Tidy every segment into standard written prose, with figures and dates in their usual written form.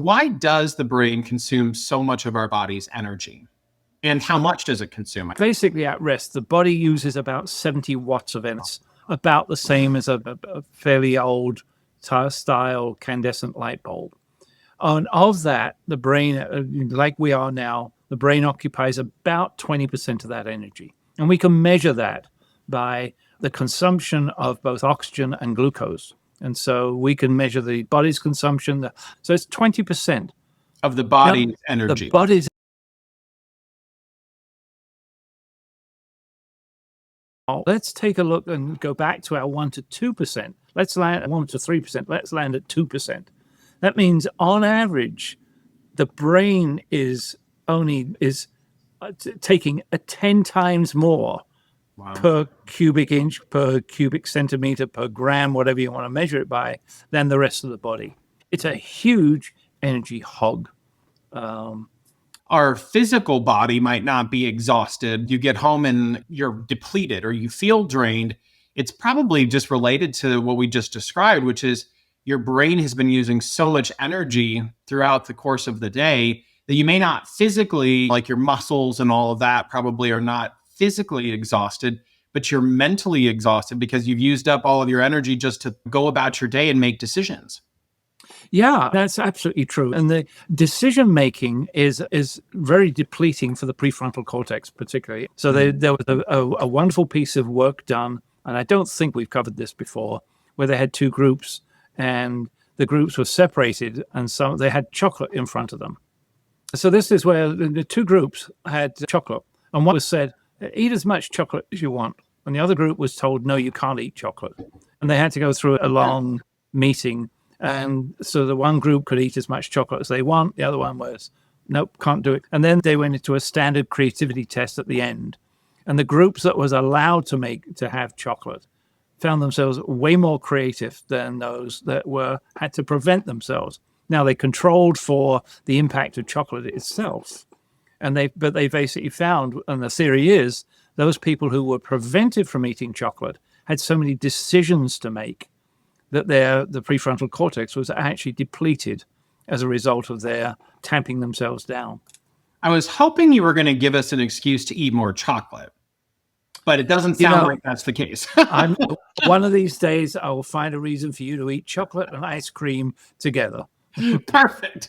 Why does the brain consume so much of our body's energy? And how much does it consume? Basically, at rest, the body uses about 70 watts of energy, about the same as a fairly old style incandescent light bulb. And of that, the brain, like we are now, the brain occupies about 20% of that energy. And we can measure that by the consumption of both oxygen and glucose. And so we can measure the body's consumption. So it's 20% of the body's now, energy. The body's Let's take a look and go back to our 1 to 2%. Let's land at 1 to 3%. Let's land at 2%. That means on average, the brain is taking 10 times more per cubic inch, per cubic centimeter, per gram, whatever you want to measure it by, than the rest of the body. It's a huge energy hog. Our physical body might not be exhausted. You get home and you're depleted or you feel drained. It's probably just related to what we just described, which is your brain has been using so much energy throughout the course of the day that you may not physically, like your muscles and all of that probably are not physically exhausted, but you're mentally exhausted because you've used up all of your energy just to go about your day and make decisions. Yeah, that's absolutely true. And the decision making is very depleting for the prefrontal cortex, particularly. So there was a wonderful piece of work done, and I don't think we've covered this before, where they had two groups, and the groups were separated, and so they had chocolate in front of them. So this is where the two groups had chocolate, and one was said, "Eat as much chocolate as you want," and the other group was told, "No, you can't eat chocolate," and they had to go through a long meeting. And so the one group could eat as much chocolate as they want. The other one was, nope, can't do it. And then they went into a standard creativity test at the end. And the groups that was allowed to have chocolate found themselves way more creative than those that had to prevent themselves. Now they controlled for the impact of chocolate itself. But they basically found, and the theory is, those people who were prevented from eating chocolate had so many decisions to make that the prefrontal cortex was actually depleted as a result of their tamping themselves down. I was hoping you were going to give us an excuse to eat more chocolate, but it doesn't sound like that's the case. One of these days, I will find a reason for you to eat chocolate and ice cream together. Perfect.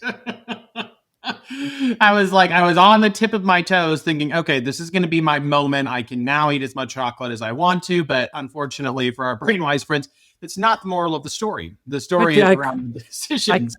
I was on the tip of my toes thinking, okay, this is going to be my moment. I can now eat as much chocolate as I want to. But unfortunately for our BrainWise friends, it's not the moral of the story. The story is around decisions.